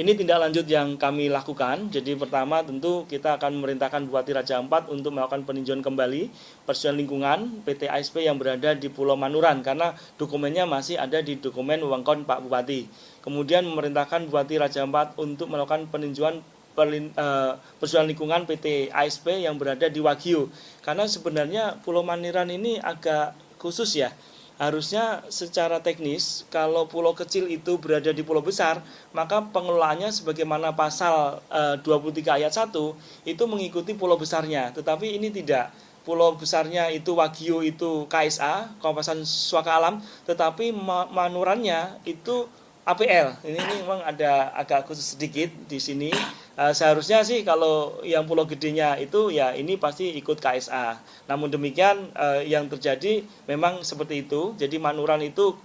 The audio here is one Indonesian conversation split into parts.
Ini tindak lanjut yang kami lakukan. Jadi pertama tentu kita akan memerintahkan Bupati Raja Ampat untuk melakukan peninjauan kembali persetujuan lingkungan PT ASP yang berada di Pulau Manuran karena dokumennya masih ada di dokumen wewengkon Pak Bupati. Kemudian memerintahkan Bupati Raja Ampat untuk melakukan peninjauan persetujuan lingkungan PT ASP yang berada di Wagyu. Karena sebenarnya Pulau Manuran ini agak khusus ya. Harusnya secara teknis kalau pulau kecil itu berada di pulau besar, maka pengelolaannya sebagaimana pasal 23 ayat 1 itu mengikuti pulau besarnya. Tetapi ini tidak. Pulau besarnya itu Wagyu itu KSA, Kawasan Suaka Alam, tetapi Manurannya itu APL. Ini memang ada agak khusus sedikit di sini. Seharusnya sih kalau yang pulau gedenya itu ya ini pasti ikut KSA. Namun demikian yang terjadi memang seperti itu. Jadi Manuran itu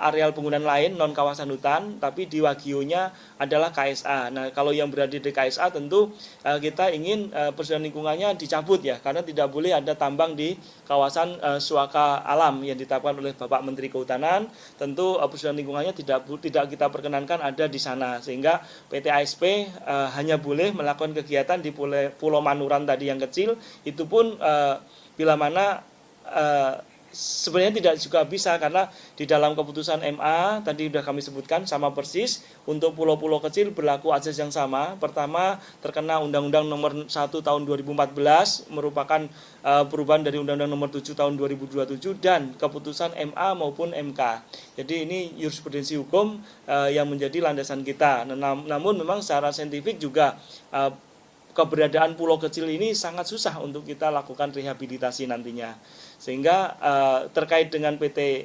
areal penggunaan lain non kawasan hutan, tapi di Wagyunya adalah KSA. Nah kalau yang berada di KSA tentu kita ingin persetujuan lingkungannya dicabut ya, karena tidak boleh ada tambang di kawasan Suaka Alam yang ditetapkan oleh Bapak Menteri Kehutanan. Tentu persetujuan lingkungannya tidak kita perkenankan ada di sana, sehingga PT ASP hanya boleh melakukan kegiatan di Pulau Manuran tadi yang kecil, itu pun bila mana sebenarnya tidak juga bisa karena di dalam keputusan MA tadi sudah kami sebutkan sama persis untuk pulau-pulau kecil berlaku azas yang sama. Pertama terkena Undang-Undang Nomor 1 Tahun 2014 merupakan perubahan dari Undang-Undang Nomor 7 Tahun 2027 dan keputusan MA maupun MK. Jadi ini jurisprudensi hukum yang menjadi landasan kita. Namun memang secara saintifik juga keberadaan pulau kecil ini sangat susah untuk kita lakukan rehabilitasi nantinya. Sehingga terkait dengan PT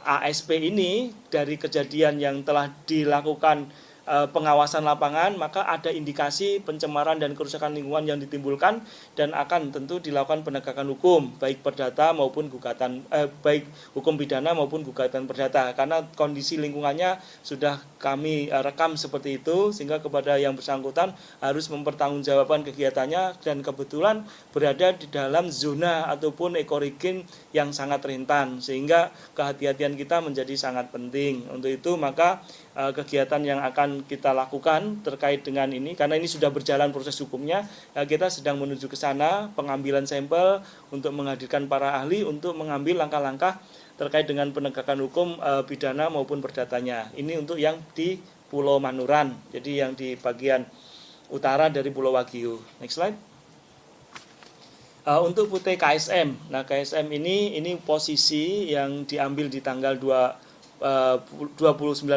ASP ini dari kejadian yang telah dilakukan pengawasan lapangan, maka ada indikasi pencemaran dan kerusakan lingkungan yang ditimbulkan dan akan tentu dilakukan penegakan hukum baik perdata maupun gugatan baik hukum pidana maupun gugatan perdata, karena kondisi lingkungannya sudah kami rekam seperti itu, sehingga kepada yang bersangkutan harus mempertanggungjawabkan kegiatannya dan kebetulan berada di dalam zona ataupun ekoregin yang sangat rentan, sehingga kehati-hatian kita menjadi sangat penting. Untuk itu maka kegiatan yang akan kita lakukan terkait dengan ini, karena ini sudah berjalan proses hukumnya, kita sedang menuju ke sana pengambilan sampel untuk menghadirkan para ahli untuk mengambil langkah-langkah terkait dengan penegakan hukum pidana maupun perdatanya. Ini untuk yang di Pulau Manuran, jadi yang di bagian utara dari Pulau Wagyu. Next slide. Untuk PT KSM, nah KSM ini posisi yang diambil di tanggal 29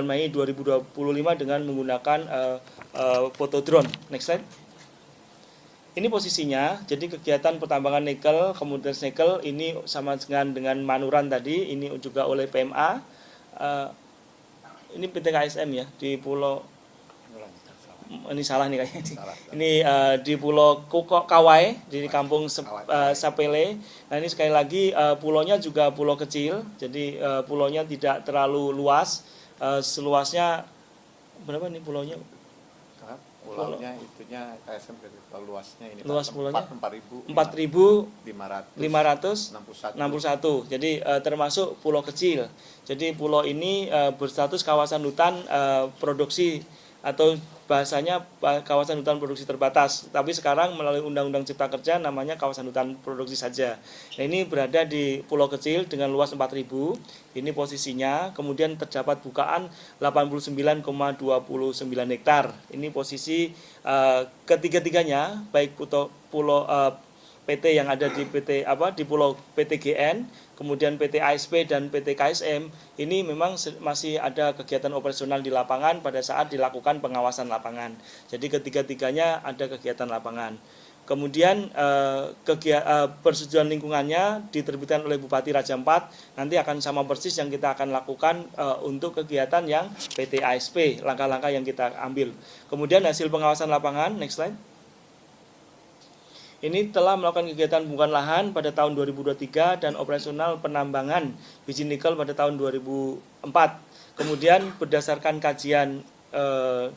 Mei 2025 dengan menggunakan foto drone. Next slide. Ini posisinya, jadi kegiatan pertambangan nikel, kemudian nikel ini sama dengan Manuran tadi, ini juga oleh PMA. Ini PT KSM ya di Pulau, ini salah nih kayaknya. Ini di Pulau Kawai, di kampung Sapele. Nah ini sekali lagi pulaunya juga pulau kecil, jadi pulaunya tidak terlalu luas. Seluasnya berapa nih pulaunya? Pulaunya itunya KSM luasnya ini luas pulaunya 4.561. Jadi termasuk pulau kecil. Jadi pulau ini berstatus kawasan hutan produksi atau bahasanya kawasan hutan produksi terbatas, tapi sekarang melalui Undang-Undang Cipta Kerja namanya kawasan hutan produksi saja. Nah ini berada di pulau kecil dengan luas 4.000, ini posisinya, kemudian terdapat bukaan 89,29 hektar. Ini posisi ketiga-tiganya, baik pulau PT yang ada di di Pulau PTGN, kemudian PT ASP dan PT KSM, ini memang masih ada kegiatan operasional di lapangan pada saat dilakukan pengawasan lapangan. Jadi ketiga-tiganya ada kegiatan lapangan. Kemudian persetujuan lingkungannya diterbitkan oleh Bupati Raja Ampat, nanti akan sama persis yang kita akan lakukan untuk kegiatan yang PT ASP, langkah-langkah yang kita ambil. Kemudian hasil pengawasan lapangan, next slide. Ini telah melakukan kegiatan pembukaan lahan pada tahun 2023 dan operasional penambangan biji nikel pada tahun 2004. Kemudian berdasarkan kajian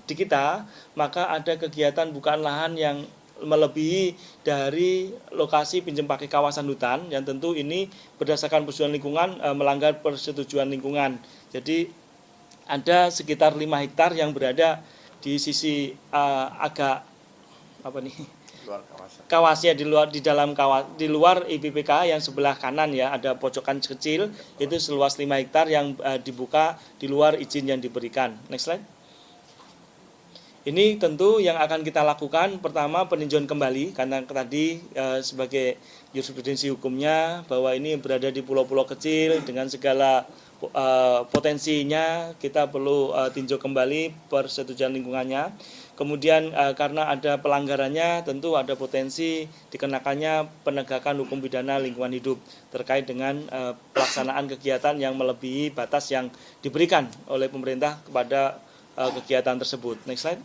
di kita, maka ada kegiatan bukaan lahan yang melebihi dari lokasi pinjam pakai kawasan hutan, yang tentu ini berdasarkan persetujuan lingkungan melanggar persetujuan lingkungan. Jadi ada sekitar 5 hektar yang berada di sisi agak apa nih? Luar kawasan. Kawasnya di luar IPPK yang sebelah kanan ya, ada pojokan kecil itu seluas 5 hektar yang dibuka di luar izin yang diberikan. Next slide. Ini tentu yang akan kita lakukan pertama peninjauan kembali karena tadi sebagai jurisprudensi hukumnya bahwa ini berada di pulau-pulau kecil dengan segala potensinya, kita perlu tinjau kembali persetujuan lingkungannya. Kemudian karena ada pelanggarannya tentu ada potensi dikenakannya penegakan hukum pidana lingkungan hidup terkait dengan pelaksanaan kegiatan yang melebihi batas yang diberikan oleh pemerintah kepada kegiatan tersebut. Next slide.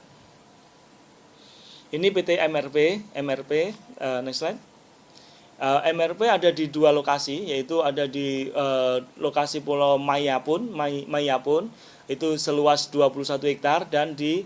Ini PT MRP, next slide. MRP ada di 2 lokasi, yaitu ada di lokasi Pulau Mayapun, itu seluas 21 hektar dan di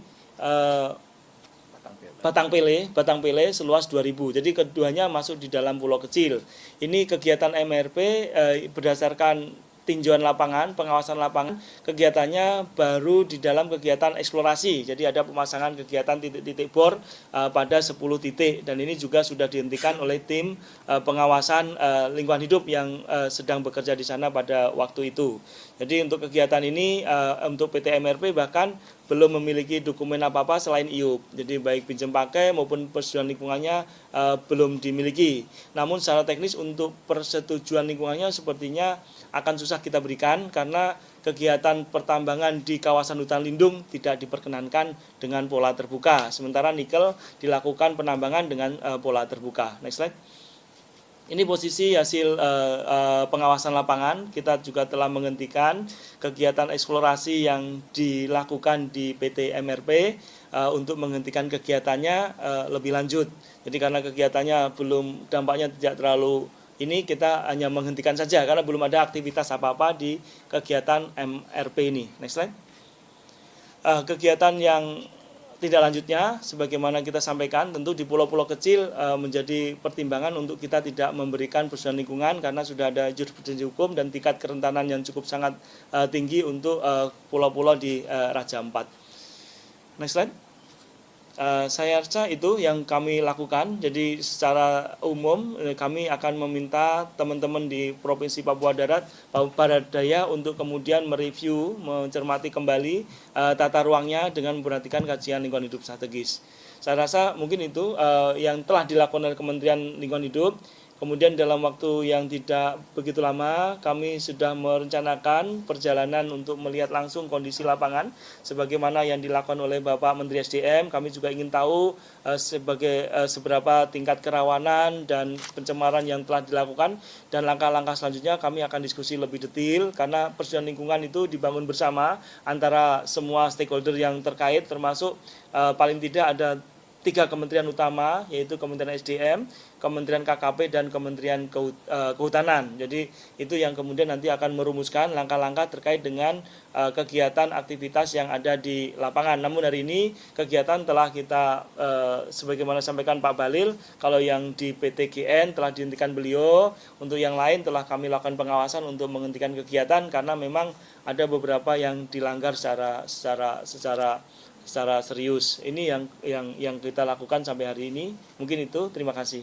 Batang Pele seluas 2000. Jadi keduanya masuk di dalam pulau kecil. Ini kegiatan MRP berdasarkan tinjauan lapangan, pengawasan lapangan, kegiatannya baru di dalam kegiatan eksplorasi. Jadi ada pemasangan kegiatan titik-titik bor pada 10 titik dan ini juga sudah dihentikan oleh tim pengawasan lingkungan hidup yang sedang bekerja di sana pada waktu itu. Jadi untuk kegiatan ini untuk PT MRP bahkan belum memiliki dokumen apa-apa selain IUP. Jadi baik pinjam pakai maupun persetujuan lingkungannya belum dimiliki. Namun secara teknis untuk persetujuan lingkungannya sepertinya akan susah kita berikan karena kegiatan pertambangan di kawasan hutan lindung tidak diperkenankan dengan pola terbuka. Sementara nikel dilakukan penambangan dengan pola terbuka. Next slide. Ini posisi hasil pengawasan lapangan. Kita juga telah menghentikan kegiatan eksplorasi yang dilakukan di PT MRP untuk menghentikan kegiatannya lebih lanjut. Jadi karena kegiatannya belum, dampaknya tidak terlalu ini, kita hanya menghentikan saja karena belum ada aktivitas apa-apa di kegiatan MRP ini. Next slide. Kegiatan yang tidak lanjutnya, sebagaimana kita sampaikan, tentu di pulau-pulau kecil menjadi pertimbangan untuk kita tidak memberikan persetujuan lingkungan karena sudah ada jurisprudensi hukum dan tingkat kerentanan yang cukup sangat tinggi untuk pulau-pulau di Raja Ampat. Next slide. Saya rasa itu yang kami lakukan. Jadi secara umum kami akan meminta teman-teman di Provinsi Papua Barat Daya untuk kemudian mereview, mencermati kembali tata ruangnya dengan memperhatikan kajian lingkungan hidup strategis. Saya rasa mungkin itu yang telah dilakukan oleh Kementerian Lingkungan Hidup. Kemudian dalam waktu yang tidak begitu lama kami sudah merencanakan perjalanan untuk melihat langsung kondisi lapangan sebagaimana yang dilakukan oleh Bapak Menteri SDM. Kami juga ingin tahu seberapa tingkat kerawanan dan pencemaran yang telah dilakukan dan langkah-langkah selanjutnya kami akan diskusi lebih detail karena persetujuan lingkungan itu dibangun bersama antara semua stakeholder yang terkait termasuk paling tidak ada 3 kementerian utama yaitu Kementerian SDM, Kementerian KKP dan Kementerian Kehutanan. Jadi itu yang kemudian nanti akan merumuskan langkah-langkah terkait dengan kegiatan aktivitas yang ada di lapangan. Namun hari ini kegiatan telah kita sebagaimana sampaikan Pak Balil, kalau yang di PT GN telah dihentikan beliau, untuk yang lain telah kami lakukan pengawasan untuk menghentikan kegiatan karena memang ada beberapa yang dilanggar secara serius. Ini yang kita lakukan sampai hari ini. Mungkin itu, terima kasih.